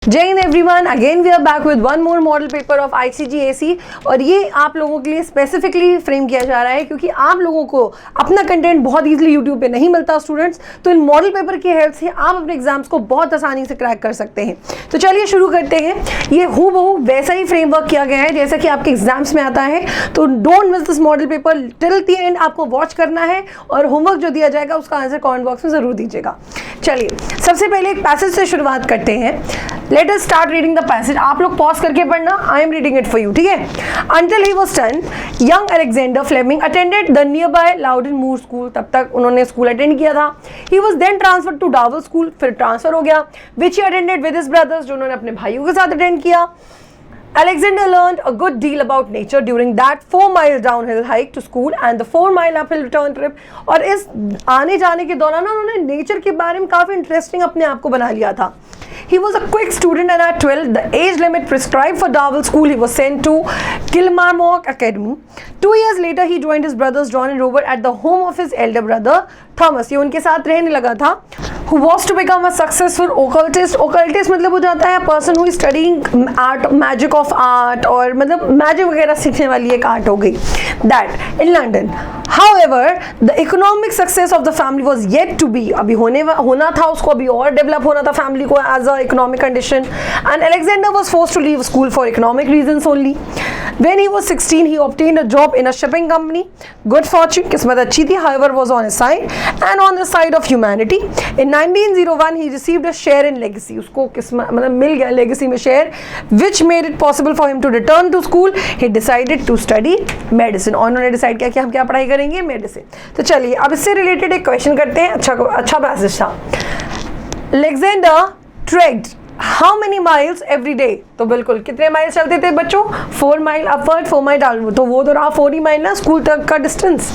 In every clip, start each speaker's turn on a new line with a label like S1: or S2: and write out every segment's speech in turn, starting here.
S1: जय हिंद everyone, again we are back with one more model paper of ICGAC। और ये आप लोगों के लिए स्पेसिफिकली फ्रेम किया जा रहा है क्योंकि आप लोगों को अपना कंटेंट बहुत इजीली यूट्यूब पे नहीं मिलता स्टूडेंट्स। तो इन मॉडल पेपर की हेल्प से आप अपने एग्जाम्स को बहुत आसानी से क्रैक कर सकते हैं। तो चलिए शुरू करते हैं। ये हूबहू वैसा ही फ्रेमवर्क किया गया है जैसा कि आपके एग्जाम्स में आता है। तो don't miss this model paper till the end, आपको वॉच करना है और होमवर्क जो दिया जाएगा उसका आंसर कमेंट बॉक्स में जरूर दीजिएगा। चलिए सबसे पहले एक पैसेज से शुरुआत करते हैं। Let us start reading the passage. आप लोग पॉज करके पढ़ना, I am reading it for you, ठीक है। Until he was 10, young Alexander Fleming attended the nearby Loudoun Moor school. तब तक उन्होंने स्कूल अटेंड किया था। He was then transferred to Darvel school, फिर ट्रांसफर हो गया, which he attended with his brothers, जो उन्होंने अपने भाइयों के साथ अटेंड किया। Alexander learned a good deal about nature during that 4-mile downhill hike to school and the 4-mile uphill return trip। और इस आने जाने के दौरान उन्होंने नेचर के बारे में काफी इंटरेस्टिंग अपने आप को बना लिया था। He was a quick student and at 12, the age limit prescribed for Darwell School, he was sent to Kilmarnock Academy. 2 years later, he joined his brothers John and Robert at the home of his elder brother Thomas। ये उनके साथ रहने लगा था। Who was to become a successful occultist। Occultist मतलब हो जाता है person who is studying art, magic of art, और मतलब मैजिक वगैरह सीखने वाली एक आर्ट हो गई। That in London। However, the economic success of the family was yet to be। अभी होना था उसको, अभी और डेवलप होना था फैमिली को as a economic condition, and Alexander was forced to leave school for economic reasons only। When he was 16, he obtained a job in a shipping company। Good fortune, किस्मत अच्छी थी, however was on his side and on the side of humanity। In 1901, he received a share in legacy। उसको किस्मत मतलब मिल गया legacy में share, which made it possible for him to return to school। He decided to study medicine। और उन्होंने decide किया कि हम क्या पढ़ाई करेंगे, मेडिसिन। तो चलिए अब इससे रिलेटेड एक क्वेश्चन करते हैं। अच्छा पैसेज था। Alexander trekked how many miles every day। तो बिल्कुल कितने माइल चलते थे बच्चों? 4 माइल अपवर्ड, 4 माइल डाउनवर्ड। तो वो तो रहा 40 माइल ना स्कूल तक का distance.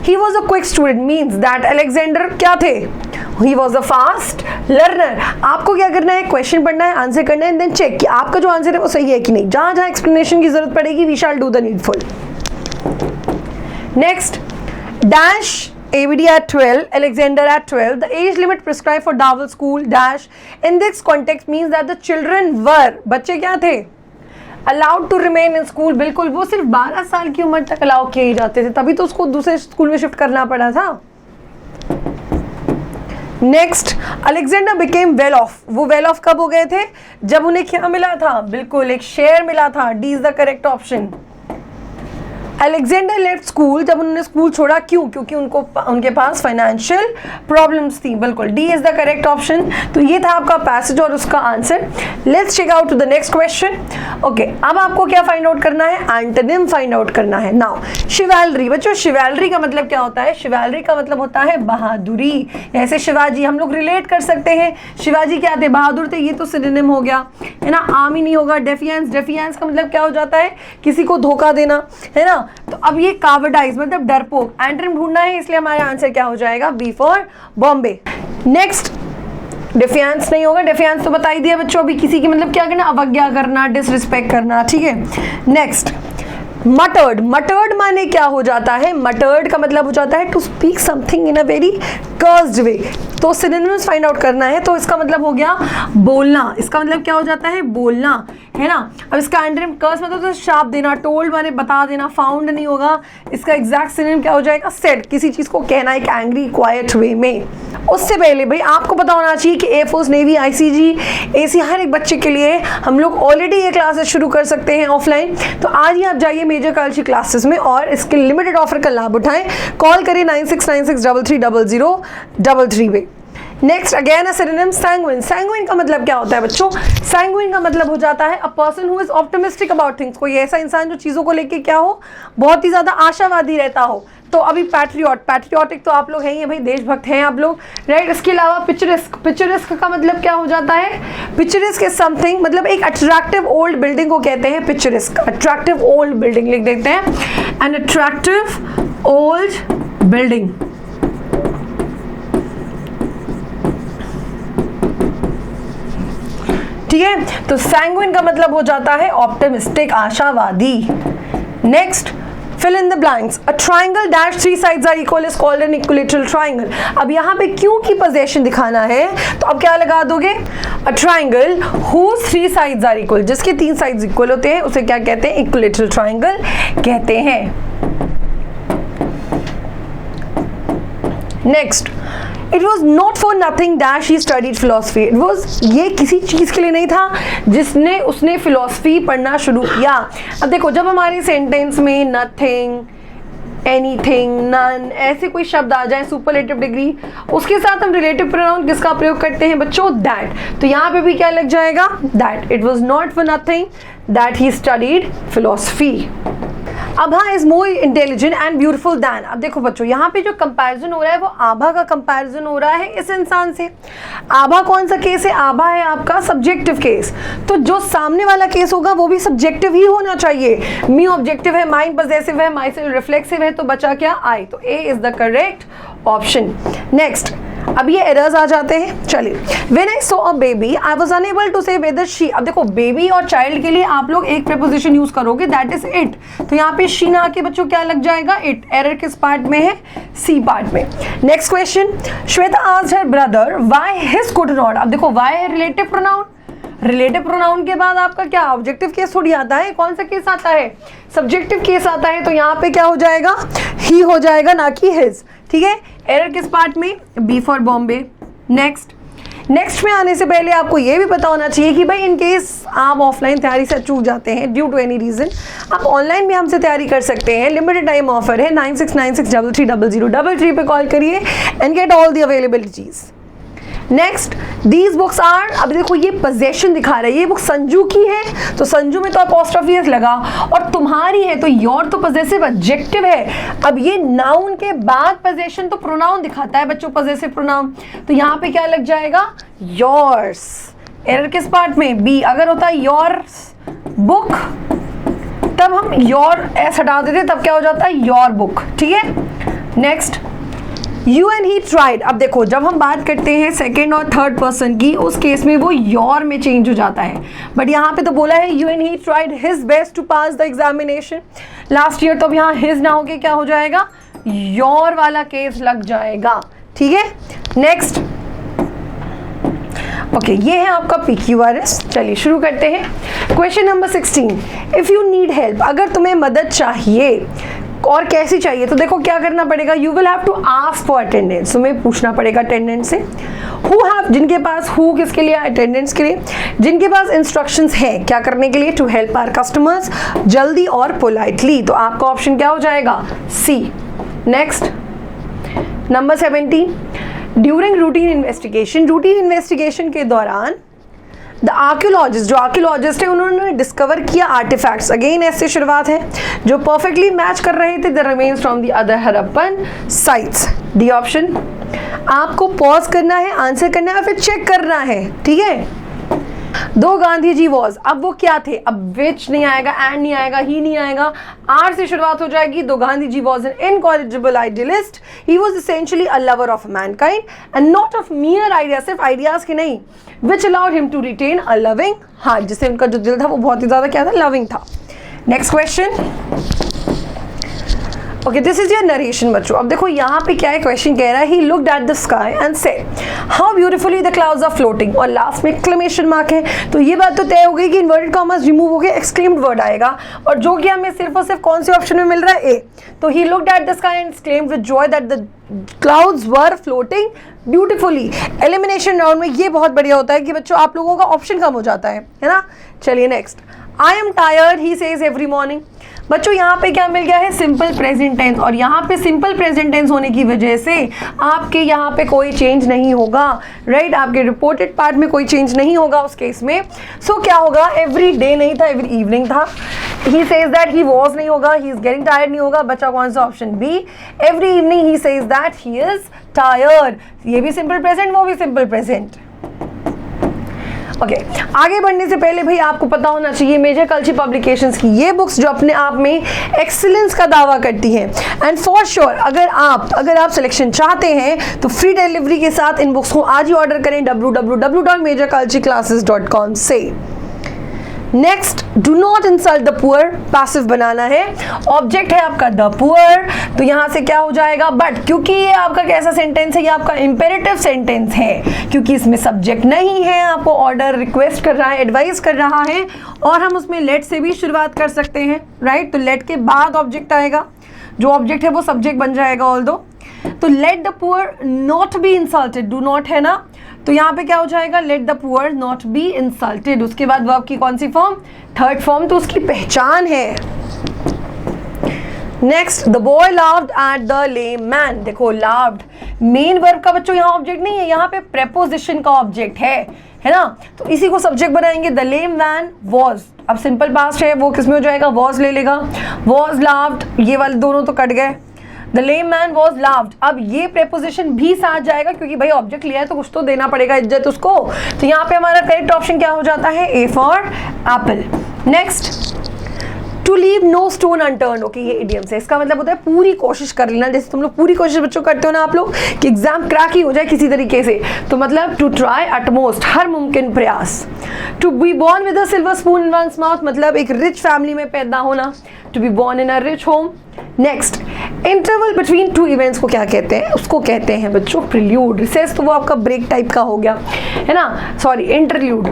S1: He was a quick student means that Alexander क्या थे? He was a fast learner। आपको क्या करना है, क्वेश्चन पढ़ना है, आंसर करना है, देन चेक कि आपका जो आंसर है वो सही है कि नहीं। जहां जहां एक्सप्लेनेशन की जरूरत पड़ेगी we shall do the needful। Next, dash ABD at 12, Alexander at 12, the age limit prescribed for Darwell School dash in this context means that the children were, बच्चे क्या थे, allowed to remain in school। बिल्कुल, वो सिर्फ 12 साल की उम्र तक अलाउ किए जाते थे, तभी तो उसको दूसरे स्कूल में शिफ्ट करना पड़ा था। Next, Alexander became well of. वो वेल ऑफ कब हो गए थे? जब उन्हें क्या मिला था? बिल्कुल एक शेयर मिला था। D is the correct option. Alexander left school, जब उन्होंने स्कूल छोड़ा, क्यों? क्योंकि उनके पास फाइनेंशियल प्रॉब्लम्स थी। बिल्कुल D is the correct option. तो ये था आपका पैसेज और उसका answer. Let's check out to the next question. Okay, अब आपको क्या फाइंड आउट करना है? एंटोनिम फाइंड आउट करना है। नाउ शिवैलरी। बच्चों शिवैलरी का मतलब क्या होता है? शिवैलरी का मतलब होता है बहादुरी। ऐसे शिवाजी हम लोग रिलेट कर सकते हैं। शिवाजी क्या थे? बहादुर थे। ये तो सिनोनिम हो गया है ना। आर्मी नहीं होगा। डेफियंस, डेफियंस का मतलब क्या हो जाता है? किसी को धोखा देना, है ना। तो अब ये कावर्डाइज मतलब डरपोक। एंटोनिम ढूंढना है, इसलिए हमारा आंसर क्या हो जाएगा? B for Bombay. Next, defence नहीं होगा। डिफेंस तो बता ही दिया बच्चों अभी। किसी की मतलब क्या करना? अवज्ञा करना, डिसरिस्पेक्ट करना, ठीक है। नेक्स्ट, मटर्ड। मटर्ड माने क्या हो जाता है? मटर्ड का मतलब हो जाता है to speak something in a very cursed way. तो सिनोनिम्स फाइंड आउट करना है। तो इसका मतलब हो गया बोलना। इसका मतलब क्या हो जाता है? बोलना, है ना। अब इसका एंटोनिम कर्स मतलब तो श्राप देना। टोल्ड माने बता देना। फाउंड नहीं होगा। इसका एग्जैक्ट सिनोनिम क्या हो जाएगा? सेड। किसी चीज को कहना एक एंग्री क्वाइट वे में। उससे पहले भाई आपको पता होना चाहिए कि एयरफोर्स, नेवी, ICG, AC हर एक बच्चे के लिए हम लोग ऑलरेडी ये क्लासेस शुरू कर सकते हैं ऑफलाइन। तो आज ही आप जाइए मेजर कॉलेज की क्लासेस में और इसके लिमिटेड ऑफर का लाभ उठाएं। कॉल करिए 9696330033 पे। Next, again a synonym sanguine. Sanguine का मतलब क्या होता है बच्चों? सैंग्विन का मतलब हो जाता है a person who is optimistic about things. कोई ऐसा इंसान जो चीजों को लेके क्या हो, बहुत ही ज्यादा आशावादी रहता हो। तो अभी पैट्रियट, पैट्रियोटिक तो आप लोग हैं ही भाई, देशभक्त हैं आप लोग, राइट। इसके अलावा पिक्चरिस्क। पिक्चरिस्क का मतलब क्या हो जाता है? पिक्चरिस्क इज समथिंग मतलब एक अट्रैक्टिव ओल्ड बिल्डिंग को कहते हैं पिक्चरिस्क। अट्रैक्टिव ओल्ड बिल्डिंग लिख देते हैं। An attractive old building. ठीक है। तो सैंग्विन का मतलब हो जाता है ऑप्टिमिस्टिक, आशावादी। Next, fill in the blanks. A triangle dash three sides are equal is called an equilateral triangle. अब यहाँ पे क्यों की पोजीशन दिखाना है तो अब क्या लगा दोगे? A triangle whose three sides are equal, जिसके तीन साइड्स इक्वल होते हैं उसे क्या कहते हैं? इक्विलेटरल ट्राइंगल कहते हैं. Next, it was not for nothing dash he studied philosophy. It was, ये किसी चीज़ के लिए नहीं था जिसने उसने फिलोसफी पढ़ना शुरू किया. अब देखो, जब हमारे सेंटेंस में नथिंग, एनीथिंग, नन ऐसे कोई शब्द आ जाए सुपरलेटिव डिग्री, उसके साथ हम रिलेटिव प्रोनाउन किसका प्रयोग करते हैं बच्चों? दैट. तो यहाँ पे भी क्या लग जाएगा? That. It was not for nothing that he studied philosophy. Abha is more intelligent and beautiful than. अब देखो बच्चों, यहाँ पे जो कंपैरिजन हो रहा है वो आभा का कंपैरिजन हो रहा है इस इंसान से. आभा कौन सा केस है? आभा है आपका सब्जेक्टिव केस. तो जो सामने वाला केस होगा वो भी सब्जेक्टिव ही होना चाहिए. मी ऑब्जेक्टिव है, माइंड पॉजेसिव है, माई सेल्फ रिफ्लेक्सिव है, तो बचा क्या? आई. तो A is the correct option. Next, अब ये एरर्स आ जाते हैं. चलिए, when I saw a baby I was unable to say whether she. अब देखो, बेबी और चाइल्ड के लिए आप लोग एक प्रीपोजिशन यूज करोगे, दैट इज इट. तो यहाँ पे शी ना आके बच्चों क्या लग जाएगा? इट. एरर किस पार्ट में है? सी पार्ट में. Next question, Shweta asked her brother why his could not. अब देखो, व्हाई है रिलेटिव प्रोनाउन. रिलेटिव प्रोनाउन के बाद आपका क्या ऑब्जेक्टिव केस थोड़ी आता है? कौन सा केस आता है? सब्जेक्टिव केस आता है. तो यहाँ पे क्या हो जाएगा? ही हो जाएगा, ना कि हिज. ठीक है. एरर किस पार्ट में? B for Bombay. नेक्स्ट में आने से पहले आपको ये भी पता होना चाहिए कि भाई इन केस आप ऑफलाइन तैयारी से चूक जाते हैं ड्यू टू एनी रीजन, आप ऑनलाइन भी हमसे तैयारी कर सकते हैं. लिमिटेड टाइम ऑफर है. 9696330033 पे कॉल करिए and get all the availabilities. Next, these books are. अब देखो, ये पोजेशन दिखा रहा है, ये बुक संजू की है तो संजू में तो अपॉस्ट्रोफी एस लगा, और तुम्हारी है तो योर तो पॉजेसिव एडजेक्टिव है. अब ये नाउन के बाद पोजेशन तो प्रोनाउन दिखाता है बच्चों, पॉजेसिव प्रोनाउन. तो यहाँ पे क्या लग जाएगा? योर्स. एरर किस पार्ट में? बी. अगर होता है योर्स बुक तब हम योर एस हटा देते, तब क्या हो जाता है? Your book. ठीक है. Next, you and he tried. अब देखो, जब हम बात करते हैं सेकेंड और थर्ड पर्सन की, उस केस में वो योर में चेंज हो जाता है. बट यहाँ पे तो बोला है you and he tried his best to pass the examination last year. तो अब यहाँ हिज ना होके क्या हो जाएगा? योर वाला केस लग जाएगा. ठीक है. नेक्स्ट, ओके, ये है आपका PQRS. चलिए शुरू करते हैं. Question number 16, if you need help. अगर तुम्हें मदद चाहिए और कैसी चाहिए, तो देखो क्या करना पड़ेगा? You will have to ask for attendance. तुम्हें पूछना पड़ेगा अटेंडेंस से. हु हैव, जिनके पास, हु किसके लिए? अटेंडेंस के लिए. जिनके पास इंस्ट्रक्शंस है क्या करने के लिए? टू हेल्प आवर कस्टमर्स, जल्दी और पोलाइटली. तो आपका ऑप्शन क्या हो जाएगा? C. Next, number 17, during routine investigation. Routine investigation के दौरान द आर्कियोलॉजिस्ट, जो आर्कियोलॉजिस्ट है उन्होंने डिस्कवर किया आर्टिफैक्ट्स. अगेन ऐसे शुरुआत है जो परफेक्टली मैच कर रहे थे the remains from the other Harappan sites. D option. आपको पॉज करना है, आंसर करना है, फिर चेक करना है. ठीक है. दो गांधी जी वॉज. अब वो क्या थे? अब विच नहीं आएगा, एंड नहीं आएगा, ही नहीं आएगा, आर से शुरुआत हो जाएगी. दो Gandhi ji was an incorrigible idealist. He was essentially a lover of mankind and not of mere idea. सिर्फ आइडियाज के नहीं, which allowed him to retain a loving heart. जिससे उनका जो दिल था वो बहुत ही ज्यादा क्या था? लविंग था. Next question. Okay, this is your narration बच्चों. अब देखो यहाँ पे क्या है, क्वेश्चन कह रहा है he looked at the sky and said how beautifully the clouds are floating, और लास्ट में एक्सक्लेमेशन मार्क है. तो ये बात तो तय हो गई कि इन्वर्टेड कॉमर्स रिमूव हो गए, एक्सक्लेम्ड वर्ड आएगा, और जो कि हमें सिर्फ और सिर्फ कौन से ऑप्शन में मिल रहा है? ए. तो ही looked at the sky and exclaimed with Joy that the clouds were floating beautifully. Elimination round में ये बहुत बढ़िया होता है कि बच्चों आप लोगों का ऑप्शन कम हो जाता है ना. चलिए next, I am tired he says every morning. बच्चों यहाँ पे क्या मिल गया है? सिंपल प्रेजेंट टेंस, और यहाँ पे सिंपल प्रेजेंट टेंस होने की वजह से आपके यहाँ पे कोई चेंज नहीं होगा. राइट, आपके रिपोर्टेड पार्ट में कोई चेंज नहीं होगा उस केस में. सो क्या होगा? एवरी डे नहीं था, एवरी इवनिंग था. ही सेज दैट ही वॉज नहीं होगा, ही इज गेटिंग टायर्ड नहीं होगा. बचा कौन सा? Option B. Every evening he says that he is tired. ये भी सिंपल प्रेजेंट, वो भी सिंपल प्रेजेंट. ओके, आगे बढ़ने से पहले भाई आपको पता होना चाहिए मेजर कल्चर पब्लिकेशंस की ये बुक्स जो अपने आप में एक्सीलेंस का दावा करती हैं. एंड फॉर श्योर अगर आप सिलेक्शन चाहते हैं तो फ्री डिलीवरी के साथ इन बुक्स को आज ही ऑर्डर करें www.majorcultureclasses.com से. Next, do not insult the poor, passive बनाना है, ऑब्जेक्ट है आपका द पुअर, तो यहां से क्या हो जाएगा बट, क्योंकि ये आपका कैसा सेंटेंस है, ये आपका इंपेरेटिव सेंटेंस है, क्योंकि इसमें सब्जेक्ट नहीं है, आपको ऑर्डर रिक्वेस्ट कर रहा है, एडवाइस कर रहा है, और हम उसमें लेट से भी शुरुआत कर सकते हैं, राइट। तो लेट के बाद ऑब्जेक्ट आएगा, जो ऑब्जेक्ट है वो सब्जेक्ट बन जाएगा ऑल्दो। तो let the poor not be insulted, do not है ना, तो यहाँ पे क्या हो जाएगा, let the poor not be insulted. उसके बाद वर्ब की कौन सी फॉर्म, थर्ड फॉर्म, तो उसकी पहचान है। Next, the boy लाव्ड at the lame man. देखो लाव्ड मेन वर्ब का बच्चों यहाँ ऑब्जेक्ट नहीं है, यहाँ पे प्रेपोजिशन का ऑब्जेक्ट है ना, तो इसी को सब्जेक्ट बनाएंगे। द लेम मैन वॉज, अब सिंपल पास्ट है, वो किसमें हो जाएगा, वॉज ले लेगा, वॉज लाव्ड, ये वाले दोनों तो कट गए, द लेम मैन वॉज लाव्ड। अब ये प्रेपोजिशन भी साथ जाएगा, क्योंकि भाई ऑब्जेक्ट लिया है तो कुछ तो देना पड़ेगा इज्जत उसको, तो यहाँ पे हमारा करेक्ट ऑप्शन क्या हो जाता है, A for apple. Next, to leave no stone unturned, okay ये इडियम्स है, इसका मतलब होता है पूरी कोशिश कर लेना, जैसे तुम लोग पूरी कोशिश बच्चों करते हो ना आप लोग कि एग्जाम क्रैक ही हो जाए किसी तरीके से, तो मतलब टू ट्राई अटमोस्ट, हर मुमकिन प्रयास। To be born with a silver spoon in one's mouth, मतलब एक रिच फैमिली में पैदा होना, to be born in a rich home. Next, interval between two events को क्या कहते हैं, उसको कहते हैं बच्चों प्रिल्यूड। रिसेस तो वो आपका ब्रेक टाइप का हो गया है ना, sorry interlude,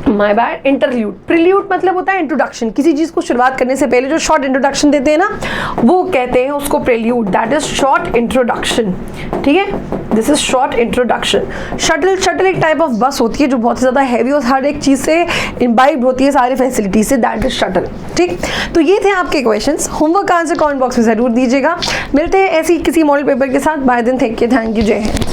S1: my bad, interlude. Prelude मतलब होता है इंट्रोडक्शन, किसी चीज को शुरुआत करने से पहले जो शॉर्ट इंट्रोडक्शन देते हैं ना, वो कहते हैं उसको prelude, that is short introduction, ठीक है, this is short introduction. Shuttle एक टाइप ऑफ बस होती है जो बहुत ज़्यादा हैवी और हर एक चीज़ से इम्बाइब्ड होती है, सारी फैसिलिटी से, दैट इज शटल, ठीक। तो ये थे आपके क्वेश्चंस, होमवर्क का आंसर कमेंट बॉक्स में ज़रूर दीजिएगा। मिलते हैं ऐसी किसी मॉडल पेपर के साथ, बाय दिन, थैंक यू, जय हिंद।